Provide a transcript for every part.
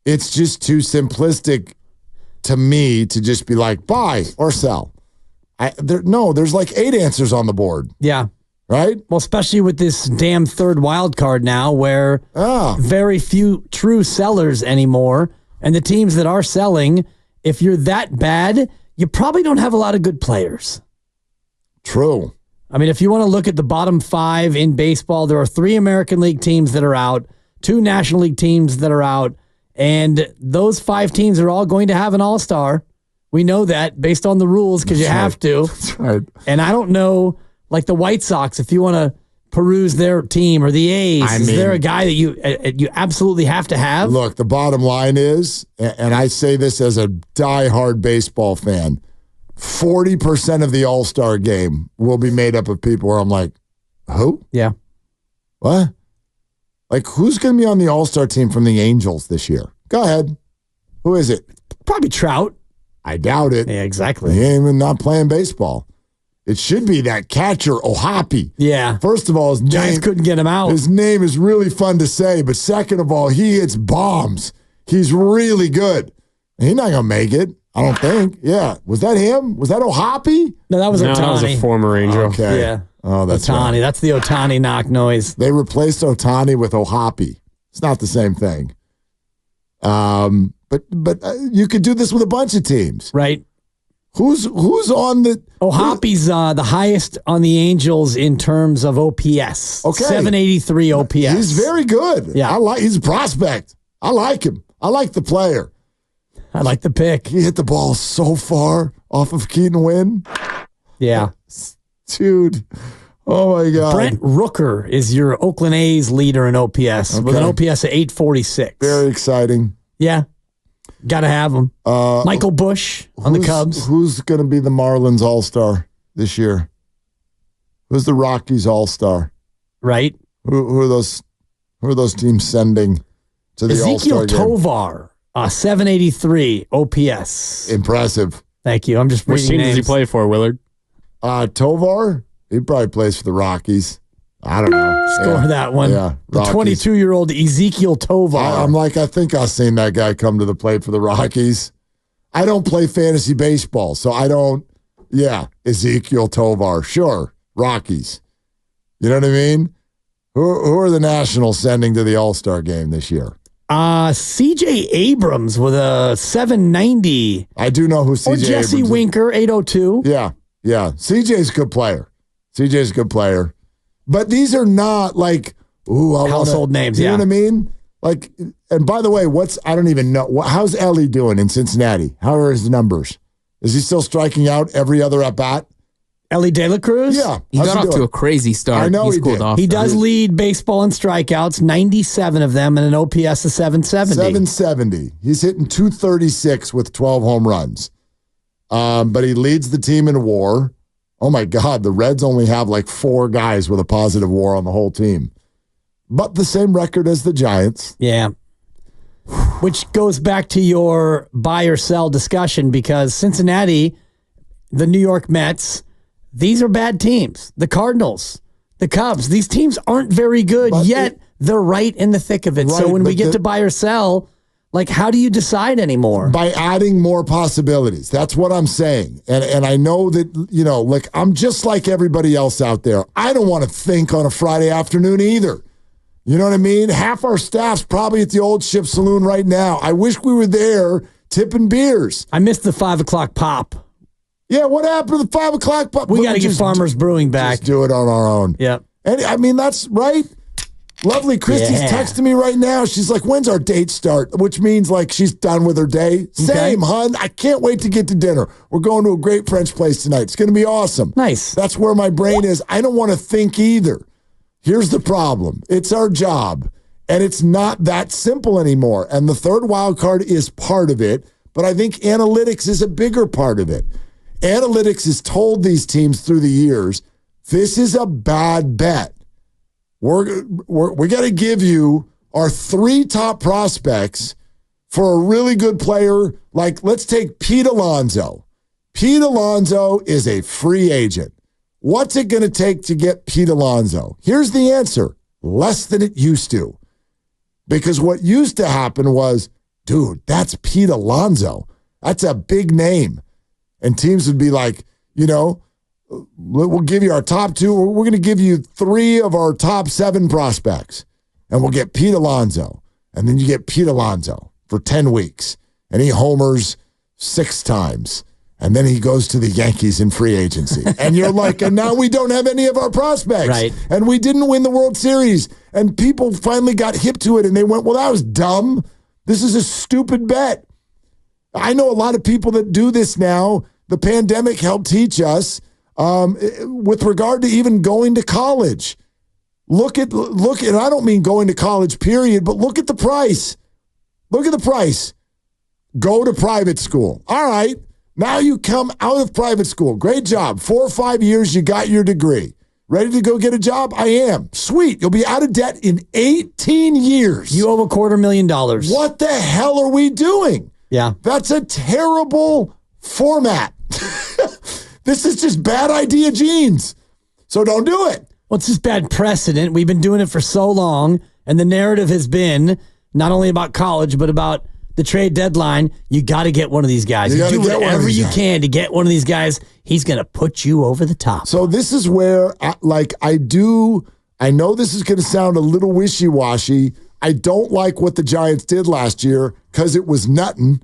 It's just too simplistic to me to just be like, buy or sell. There's like 8 answers on the board. Yeah. Right? Well, especially with this damn third wild card now where very few true sellers anymore. And the teams that are selling, if you're that bad, you probably don't have a lot of good players. True. I mean, if you want to look at the bottom 5 in baseball, there are 3 American League teams that are out, 2 National League teams that are out, and those 5 teams are all going to have an all-star. We know that based on the rules because you have to. That's right. And I don't know, like the White Sox, if you want to peruse their team, or the A's, is there a guy that you absolutely have to have? Look, the bottom line is, and I say this as a diehard baseball fan, 40% of the All-Star game will be made up of people where I'm like, who? Yeah. What? Like, who's going to be on the All-Star team from the Angels this year? Go ahead. Who is it? Probably Trout. I doubt it. Yeah, exactly. He ain't even not playing baseball. It should be that catcher, Ohapi. Yeah. First of all, his Giants name, couldn't get him out. His name is really fun to say, but second of all, he hits bombs. He's really good. He's not going to make it, I don't think. Yeah. Was that him? Was that Ohapi? No, that was Ohtani. That was a former Angel. Okay. Yeah. Oh, that's Ohtani. right. That's the Ohtani knock noise. They replaced Ohtani with Ohapi. It's not the same thing. But you could do this with a bunch of teams. Right. Who's on the... Ohapi's the highest on the Angels in terms of OPS. Okay. 783 OPS. He's very good. Yeah. He's a prospect. I like him. I like the player. I like the pick. He hit the ball so far off of Keaton Wynn. Yeah. Dude. Oh, my God. Brent Rooker is your Oakland A's leader in OPS with an OPS of 846. Very exciting. Yeah. Got to have him. Michael Bush on the Cubs. Who's going to be the Marlins All-Star this year? Who's the Rockies All-Star? Right. Who are those teams sending to the Ezekiel All-Star game? Tovar, 783 OPS. Impressive. Thank you. I'm just Which reading team names. does he play for, Willard? Tovar? He probably plays for the Rockies. I don't know. Score that one. Yeah, the Rockies. 22-year-old Ezekiel Tovar. I think I've seen that guy come to the plate for the Rockies. I don't play fantasy baseball, so I don't. Yeah, Ezekiel Tovar. Sure, Rockies. You know what I mean? Who are the Nationals sending to the All-Star game this year? C.J. Abrams with a 790. I do know who C.J. Or Jesse Abrams is. Winker, 802. Yeah. C.J.'s a good player. C.J.'s a good player. But these are not like, household names, you know what I mean? Like, and by the way, I don't even know. How's Ellie doing in Cincinnati? How are his numbers? Is he still striking out every other at-bat? Ellie De La Cruz? Yeah. He got off to a crazy start. I know He's he cooled did. off. He does lead baseball in strikeouts, 97 of them, and an OPS of 770. 770. He's hitting 236 with 12 home runs. But he leads the team in WAR. Oh, my God. The Reds only have like 4 guys with a positive WAR on the whole team. But the same record as the Giants. Yeah. Which goes back to your buy or sell discussion because Cincinnati, the New York Mets, these are bad teams. The Cardinals, the Cubs, these teams aren't very good, yet they're right in the thick of it. Right, so when we get to buy or sell, like, how do you decide anymore? By adding more possibilities. That's what I'm saying. And I know that, like, I'm just like everybody else out there. I don't want to think on a Friday afternoon either. You know what I mean? Half our staff's probably at the Old Ship Saloon right now. I wish we were there tipping beers. I missed the 5 o'clock pop. Yeah, what happened to the 5 o'clock pop? We got to get Farmers Brewing back. Just do it on our own. Yep. And I mean, that's right. Lovely Christy's texting me right now. She's like, when's our date start? Which means like she's done with her day. Same, hun. I can't wait to get to dinner. We're going to a great French place tonight. It's going to be awesome. Nice. That's where my brain is. I don't want to think either. Here's the problem. It's our job, and it's not that simple anymore. And the third wild card is part of it, but I think analytics is a bigger part of it. Analytics has told these teams through the years, this is a bad bet. We got to give you our 3 top prospects for a really good player. Like, let's take Pete Alonso. Pete Alonso is a free agent. What's it going to take to get Pete Alonso? Here's the answer. Less than it used to. Because what used to happen was dude, that's Pete Alonso. That's a big name. And teams would be like, we'll give you our top 2. We're going to give you 3 of our top 7 prospects. And we'll get Pete Alonso. And then you get Pete Alonso for 10 weeks. And he homers 6 times. And then he goes to the Yankees in free agency. And you're like, and now we don't have any of our prospects. Right. And we didn't win the World Series. And people finally got hip to it and they went, well, that was dumb. This is a stupid bet. I know a lot of people that do this now. The pandemic helped teach us with regard to even going to college. Look at, and I don't mean going to college, period, but look at the price. Look at the price. Go to private school. All right. Now you come out of private school. Great job. 4 or 5 years, you got your degree. Ready to go get a job? I am. Sweet. You'll be out of debt in 18 years. You owe $250,000. What the hell are we doing? Yeah. That's a terrible format. This is just bad idea genes. So don't do it. Well, it's just bad precedent. We've been doing it for so long, and the narrative has been not only about college, but about the trade deadline. You got to get one of these guys. You do whatever you can to get one of these guys. He's going to put you over the top. So this is where, I know this is going to sound a little wishy-washy. I don't like what the Giants did last year because it was nothing,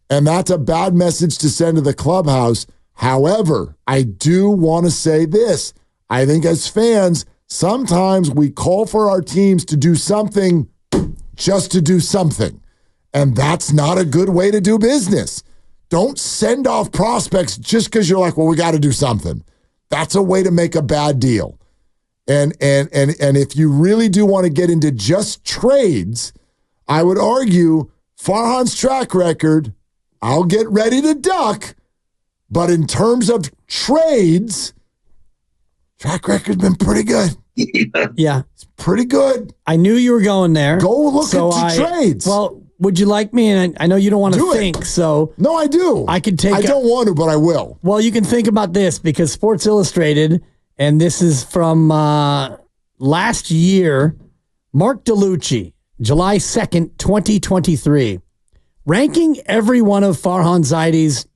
and that's a bad message to send to the clubhouse. However, I do want to say this. I think as fans, sometimes we call for our teams to do something just to do something. And that's not a good way to do business. Don't send off prospects just because you're like, well, we got to do something. That's a way to make a bad deal. And if you really do want to get into just trades, I would argue Farhan's track record, I'll get ready to duck. But in terms of trades, track record's been pretty good. Yeah. It's pretty good. I knew you were going there. Go look into trades. Well, would you like me? And I know you don't want to think, so. No, I do. I don't want to, but I will. Well, you can think about this because Sports Illustrated, and this is from last year, Mark DeLucci, July 2nd, 2023, ranking every one of Farhan Zaidi's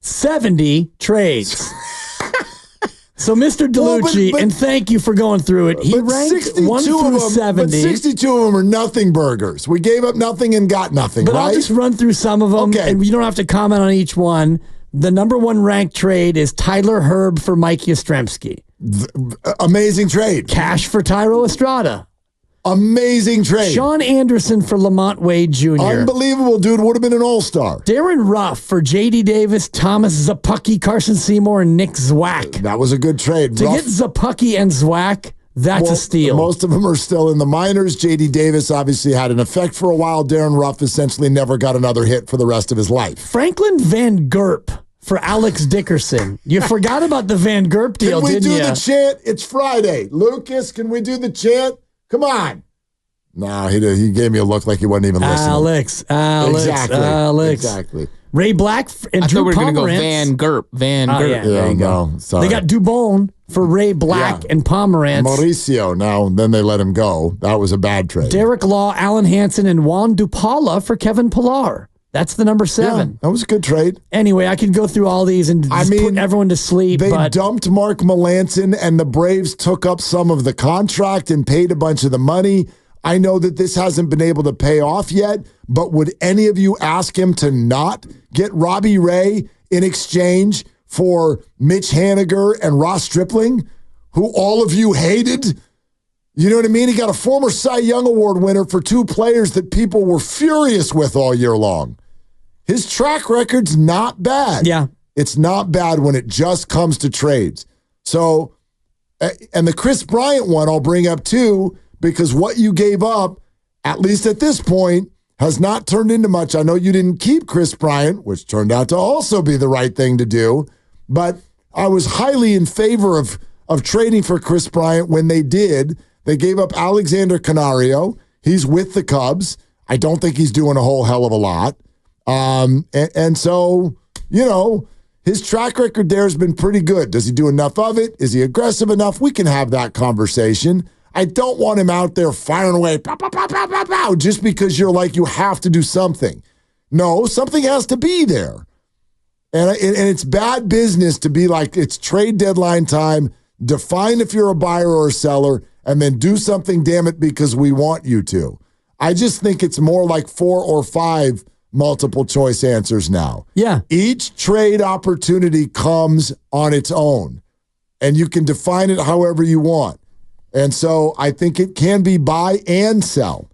70 trades. So, Mr. DeLucci, and thank you for going through it. He ranked 1 through 70. But 62 of them are nothing burgers. We gave up nothing and got nothing, but right? I'll just run through some of them, and you don't have to comment on each one. The number 1 ranked trade is Tyler Herb for Mike Yastrzemski. Amazing trade. Cash for Tyro Estrada. Amazing trade. Sean Anderson for Lamont Wade Jr. Unbelievable, dude. Would have been an all-star. Darren Ruff for J.D. Davis, Thomas Zapucki, Carson Seymour, and Nick Zwack. That was a good trade. To get Zapucki and Zwack, that's a steal. Most of them are still in the minors. J.D. Davis obviously had an effect for a while. Darren Ruff essentially never got another hit for the rest of his life. Franklin Van Gerp for Alex Dickerson. You forgot about the Van Gerp deal, didn't you? Can we do the chant? It's Friday. Lucas, can we do the chant? Come on. No, he gave me a look like he wasn't even listening. Exactly. Ray Black and Drew Pomerantz. I thought we were going to go Van Gerp. Yeah, there you go. No, sorry. They got Dubon for Ray Black and Pomerantz. Mauricio, now, then they let him go. That was a bad trade. Derek Law, Alan Hansen, and Juan Dupala for Kevin Pillar. That's the number 7. Yeah, that was a good trade. Anyway, I could go through all these and put everyone to sleep. They dumped Mark Melancon, and the Braves took up some of the contract and paid a bunch of the money. I know that this hasn't been able to pay off yet, but would any of you ask him to not get Robbie Ray in exchange for Mitch Haniger and Ross Stripling, who all of you hated? You know what I mean? He got a former Cy Young Award winner for 2 players that people were furious with all year long. His track record's not bad. Yeah. It's not bad when it just comes to trades. So, and the Chris Bryant one I'll bring up too, because what you gave up, at least at this point, has not turned into much. I know you didn't keep Chris Bryant, which turned out to also be the right thing to do, but I was highly in favor of trading for Chris Bryant when they did. They gave up Alexander Canario. He's with the Cubs. I don't think he's doing a whole hell of a lot. And so, you know, his track record there has been pretty good. Does he do enough of it? Is he aggressive enough? We can have that conversation. I don't want him out there firing away, pow, pow, pow, pow, pow, pow, just because you're like, you have to do something. No, something has to be there. And it's bad business to be like, it's trade deadline time, define if you're a buyer or a seller, and then do something, damn it, because we want you to. I just think it's more like 4 or 5 multiple choice answers now. Yeah. Each trade opportunity comes on its own, and you can define it however you want. And so I think it can be buy and sell.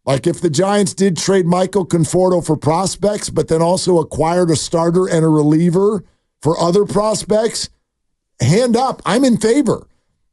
Like if the Giants did trade Michael Conforto for prospects, but then also acquired a starter and a reliever for other prospects, hand up, I'm in favor.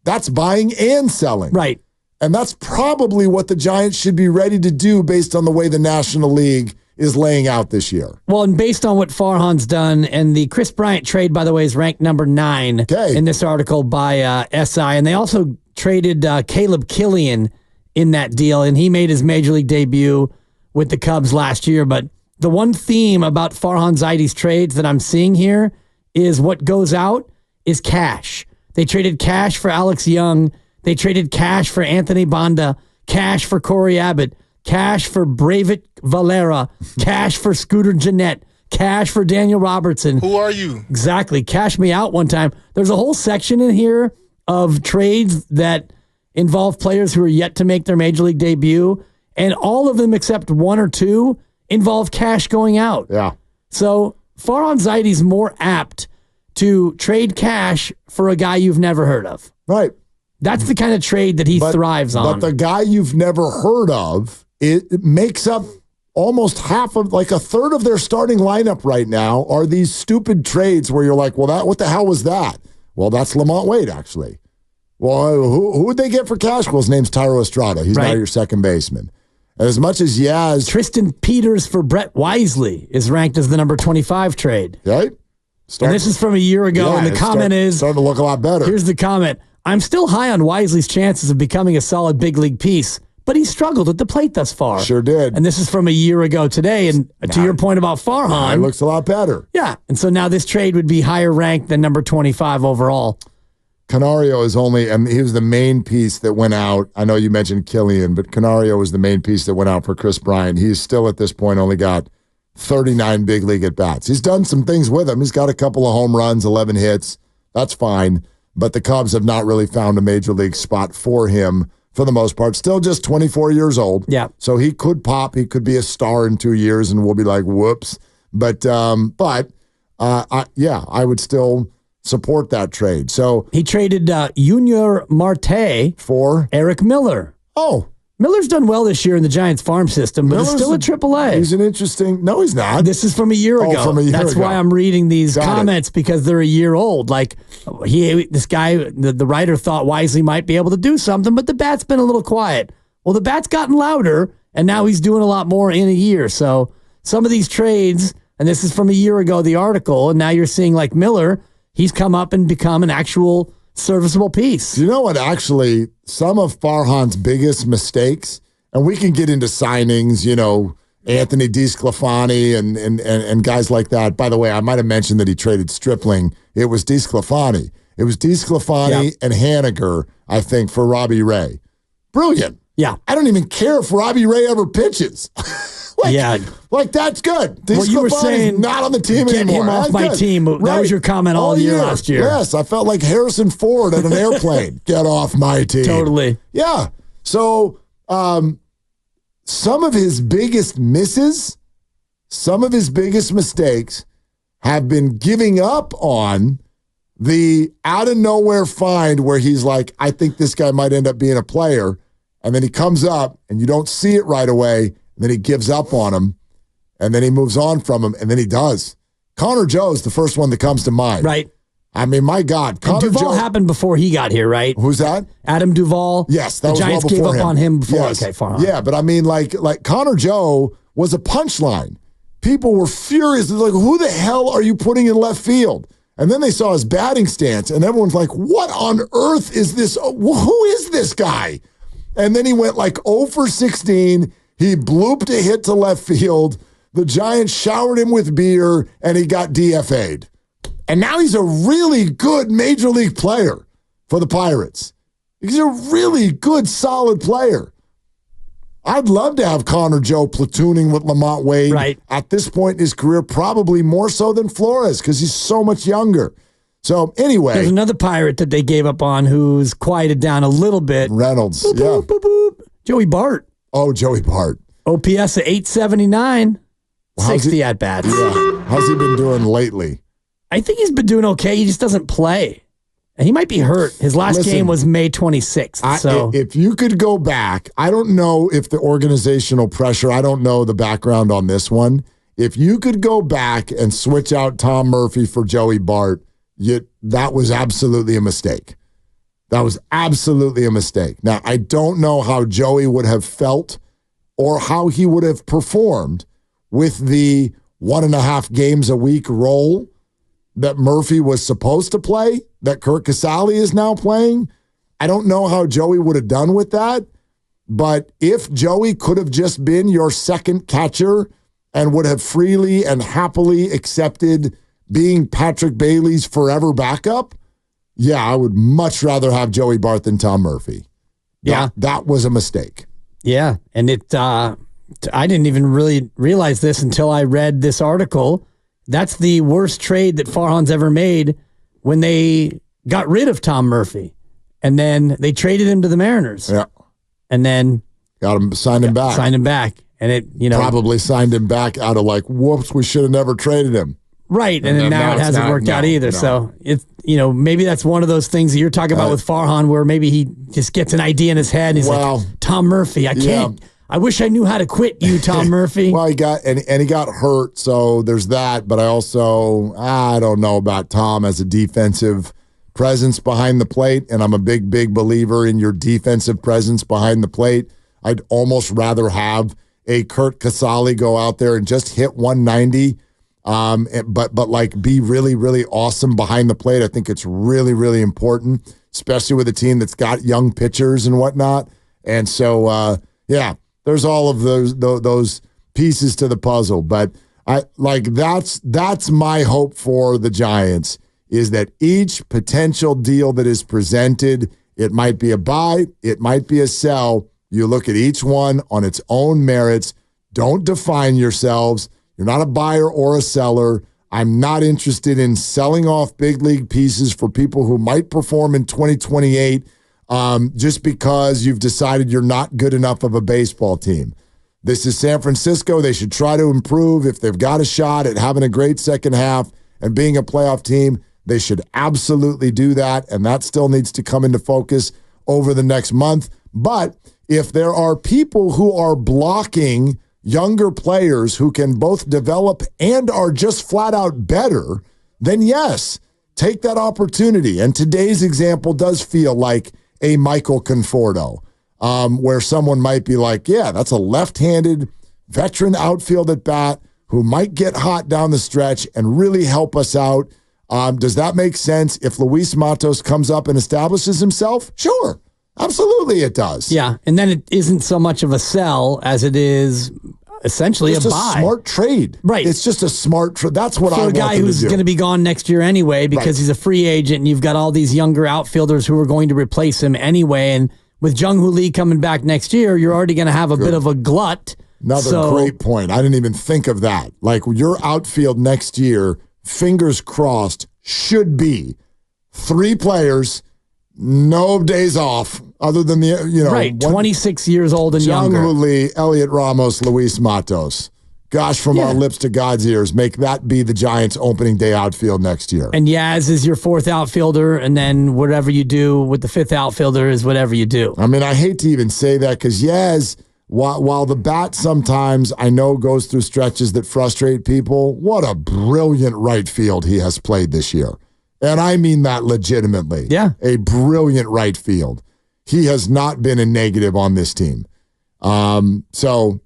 That's buying and selling. Right. And that's probably what the Giants should be ready to do based on the way the National League is laying out this year. Well, and based on what Farhan's done, and the Chris Bryant trade, by the way, is ranked number 9 in this article by SI. And they also traded Caleb Killian in that deal, and he made his Major League debut with the Cubs last year. But the one theme about Farhan Zaidi's trades that I'm seeing here is what goes out is cash. They traded cash for Alex Young. They traded cash for Anthony Banda, cash for Corey Abbott, cash for Bravit Valera, cash for Scooter Gennett, cash for Daniel Robertson. Who are you? Exactly. Cash me out one time. There's a whole section in here of trades that involve players who are yet to make their Major League debut, and all of them except 1 or 2 involve cash going out. Yeah. So Farhan Zaidi's more apt to trade cash for a guy you've never heard of. Right. That's the kind of trade that he thrives on. But the guy you've never heard of, it makes up almost half of, like a third of their starting lineup right now are these stupid trades where you're like, well, what the hell was that? Well, that's Lamont Wade, actually. Well, who would they get for cash? Well, his name's Tyro Estrada. He's not your second baseman. And as much as Yaz... Tristan Peters for Brett Wisely is ranked as the number 25 trade. Right? And this is from a year ago, and the comment is... Starting to look a lot better. Here's the comment. I'm still high on Wisely's chances of becoming a solid big league piece, but he struggled at the plate thus far. Sure did. And this is from a year ago today, and to your point about Farhan... It looks a lot better. Yeah, and so now this trade would be higher ranked than number 25 overall. Canario is only, and he was the main piece that went out. I know you mentioned Killian, but Canario was the main piece that went out for Chris Bryant. He's still at this point only got 39 big league at-bats. He's done some things with him. He's got a couple of home runs, 11 hits. That's fine. But the Cubs have not really found a major league spot for him for the most part. Still just 24 years old. Yeah. So he could pop. He could be a star in 2 years, and we'll be like, whoops. But I would still support that trade. So he traded Junior Marte for Eric Miller. Oh, Miller's done well this year in the Giants farm system, but he's still at AAA. He's an interesting... No, he's not. This is from a year ago. From a year That's ago. why I'm reading these comments, because they're a year old. Like, this guy, the writer thought Wisely might be able to do something, but the bat's been a little quiet. Well, the bat's gotten louder, and now he's doing a lot more in a year. So some of these trades, and this is from a year ago, the article, and now you're seeing like Miller, he's come up and become an actual serviceable piece. You know what? Actually, some of Farhan's biggest mistakes, and we can get into signings, Anthony DeSclafani and guys like that. By the way, I might have mentioned that he traded Stripling. It was DeSclafani. It was DeSclafani and Haniger, I think, for Robbie Ray. Brilliant. Yeah. I don't even care if Robbie Ray ever pitches. Like that's good. Well, you were saying not on the team get anymore. him off my team. That was your comment all year last year. Yes, I felt like Harrison Ford at an airplane. Get off my team. Totally. Yeah. So some of his biggest misses, some of his biggest mistakes have been giving up on the out of nowhere find where he's like, I think this guy might end up being a player. And then he comes up and you don't see it right away. And then he gives up on him, and then he moves on from him, and then he does. Connor Joe's the first one that comes to mind. Right. I mean, my God. Connor Duvall happened before he got here, right? Who's that? Adam Duvall. Yes, that the was Giants well before gave up him. on him before. Yes. Okay, fine. Yeah, but I mean, like Connor Joe was a punchline. People were furious. They're like, who the hell are you putting in left field? And then they saw his batting stance, and everyone's like, what on earth is this? Who is this guy? And then he went like 0 for 16. He blooped a hit to left field. The Giants showered him with beer, and he got DFA'd. And now he's a really good major league player for the Pirates. He's a really good, solid player. I'd love to have Connor Joe platooning with Lamont Wade at this point in his career, probably more so than Flores because he's so much younger. So anyway. There's another Pirate that they gave up on who's quieted down a little bit. Reynolds, boop, yeah. Boop, boop, boop. Joey Bart. Oh, Joey Bart. OPS at 879. 60 at bats. Yeah. How's he been doing lately? I think he's been doing okay. He just doesn't play. And he might be hurt. His last game was May 26th. So if you could go back, I don't know if the organizational pressure, I don't know the background on this one. If you could go back and switch out Tom Murphy for Joey Bart, that was absolutely a mistake. That was absolutely a mistake. Now, I don't know how Joey would have felt or how he would have performed with the 1.5 games a week role that Murphy was supposed to play, that Kurt Casale is now playing. I don't know how Joey would have done with that, but if Joey could have just been your second catcher and would have freely and happily accepted being Patrick Bailey's forever backup, yeah, I would much rather have Joey Bart than Tom Murphy. That was a mistake. Yeah, and I didn't even really realize this until I read this article. That's the worst trade that Farhan's ever made when they got rid of Tom Murphy. And then they traded him to the Mariners. Yeah. And then signed him back. Signed him back. And probably signed him back out of like, whoops, we should have never traded him. Right. And then now it hasn't worked out either. No. So it's, maybe that's one of those things that you're talking about with Farhan where maybe he just gets an idea in his head and he's like, Tom Murphy, I can't. I wish I knew how to quit you, Tom Murphy. Well, he got hurt, so there's that. But I don't know about Tom as a defensive presence behind the plate, and I'm a big, big believer in your defensive presence behind the plate. I'd almost rather have a Kurt Casale go out there and just hit 190, but like be really, really awesome behind the plate. I think it's really, really important, especially with a team that's got young pitchers and whatnot. And so, there's all of those pieces to the puzzle, but that's my hope for the Giants is that each potential deal that is presented, it might be a buy, it might be a sell. You look at each one on its own merits. Don't define yourselves. You're not a buyer or a seller. I'm not interested in selling off big league pieces for people who might perform in 2028. Just because you've decided you're not good enough of a baseball team. This is San Francisco. They should try to improve. If they've got a shot at having a great second half and being a playoff team, they should absolutely do that, and that still needs to come into focus over the next month. But if there are people who are blocking younger players who can both develop and are just flat out better, then yes, take that opportunity. And today's example does feel like a Michael Conforto, where someone might be like, yeah, that's a left-handed veteran outfield at bat who might get hot down the stretch and really help us out. Does that make sense? If Luis Matos comes up and establishes himself, sure, absolutely it does. Yeah, and then it isn't so much of a sell as it is essentially it's a buy. It's a smart trade. Right. It's just a smart trade. That's what I want to do. For a guy who's going to be gone next year anyway because he's a free agent and you've got all these younger outfielders who are going to replace him anyway. And with Jung-Hoo Lee coming back next year, you're already going to have a bit of a glut. Another great point. I didn't even think of that. Like your outfield next year, fingers crossed, should be 3 players, no days off, other than the 26 years old and younger. Jung-Hoo Lee, Elliot Ramos, Luis Matos. Gosh, from our lips to God's ears, make that be the Giants' opening day outfield next year. And Yaz is your 4th outfielder, and then whatever you do with the 5th outfielder is whatever you do. I mean, I hate to even say that because Yaz, while the bat sometimes I know goes through stretches that frustrate people, what a brilliant right field he has played this year. And I mean that legitimately. Yeah. A brilliant right field. He has not been a negative on this team. So,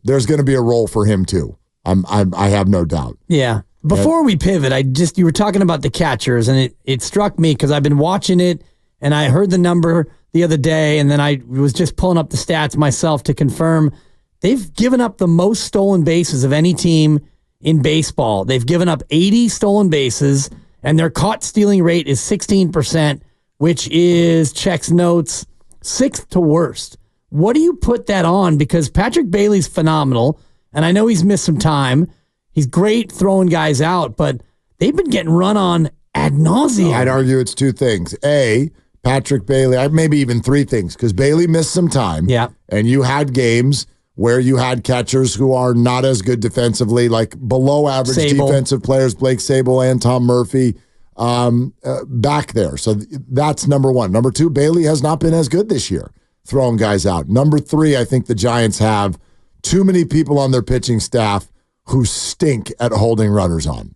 there's going to be a role for him too. I have no doubt. Yeah. Before we pivot, you were talking about the catchers, and it struck me because I've been watching it, and I heard the number the other day, and then I was just pulling up the stats myself to confirm. They've given up the most stolen bases of any team in baseball. They've given up 80 stolen bases, and their caught stealing rate is 16%, which is checks notes 6th to worst. What do you put that on? Because Patrick Bailey's phenomenal, and I know he's missed some time. He's great throwing guys out, but they've been getting run on ad nauseum. I'd argue it's 2 things. A, Patrick Bailey, maybe even 3 things, because Bailey missed some time. Yeah. And you had games where you had catchers who are not as good defensively, like below average defensive players, Blake Sable and Tom Murphy, back there. So that's number 1. Number 2, Bailey has not been as good this year, throwing guys out. Number 3, I think the Giants have too many people on their pitching staff who stink at holding runners on.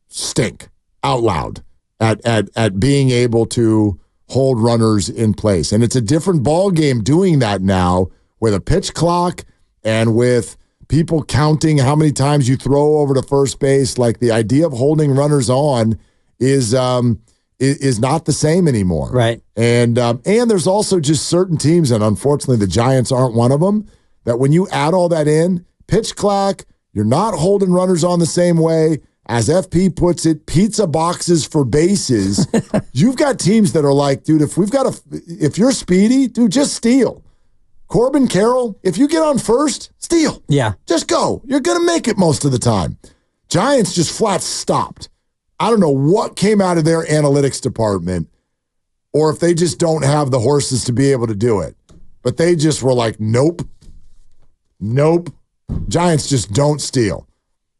Stink out loud at being able to hold runners in place. And it's a different ball game doing that now with a pitch clock and with people counting how many times you throw over to first base. Like, the idea of holding runners on is not the same anymore. Right. And there's also just certain teams, and unfortunately the Giants aren't one of them, that when you add all that in, pitch clock, you're not holding runners on the same way. As FP puts it, pizza boxes for bases. You've got teams that are like, dude, if you're speedy, dude, just steal. Corbin Carroll, if you get on first, steal. Yeah. Just go. You're going to make it most of the time. Giants just flat stopped. I don't know what came out of their analytics department, or if they just don't have the horses to be able to do it. But they just were like, nope. Giants just don't steal.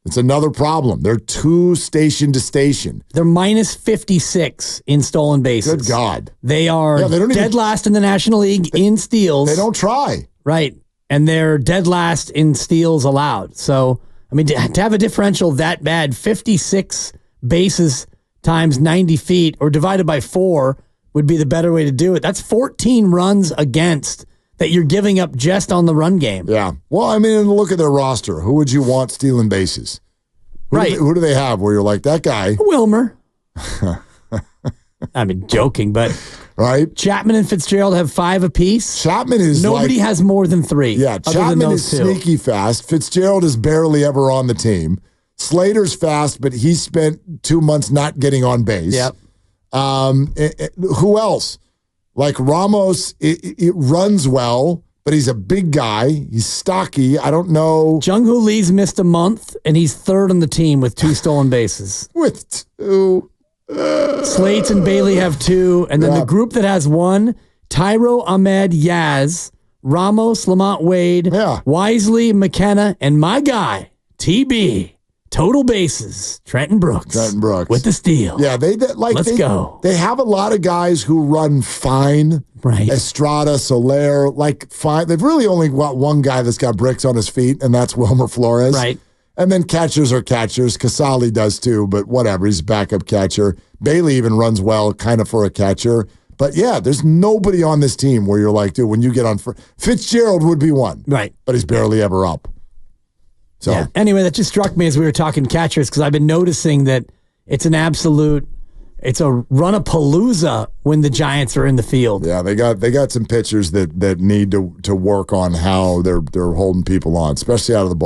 It's another problem. They're too station to station. They're minus 56 in stolen bases. Good God. They are dead last in the National League in steals. They don't try. Right. And they're dead last in steals allowed. So, I mean, to have a differential that bad, 56 bases times 90 feet or divided by 4 would be the better way to do it. That's 14 runs against that you're giving up just on the run game. Yeah. Well, I mean, look at their roster. Who would you want stealing bases? Who do they have where you're like, that guy? Wilmer. I mean, joking, but right. Chapman and Fitzgerald have 5 apiece. Chapman is Nobody has more than 3. Yeah, Chapman is sneaky fast. Fitzgerald is barely ever on the team. Slater's fast, but he spent 2 months not getting on base. Yep. Who else? Like Ramos, it runs well, but he's a big guy. He's stocky. I don't know. Jung-Hoo Lee's missed a month, and he's 3rd on the team with 2 stolen bases. With 2. Slates and Bailey have 2, and then the group that has 1, Tyro, Ahmed, Yaz, Ramos, Lamont Wade, Wisely, McKenna, and my guy, TB. Total bases, Trenton Brooks. With the steal. Yeah, let's go. They have a lot of guys who run fine. Right. Estrada, Soler, fine. They've really only got one guy that's got bricks on his feet, and that's Wilmer Flores. Right. And then catchers are catchers. Casali does too, but whatever. He's a backup catcher. Bailey even runs well, kind of for a catcher. But yeah, there's nobody on this team where you're like, dude, when you get on Fitzgerald would be one. Right. But he's barely ever up. So yeah. Anyway, that just struck me as we were talking catchers because I've been noticing that it's a run-a-palooza when the Giants are in the field. Yeah, they got some pitchers that need to work on how they're holding people on, especially out of the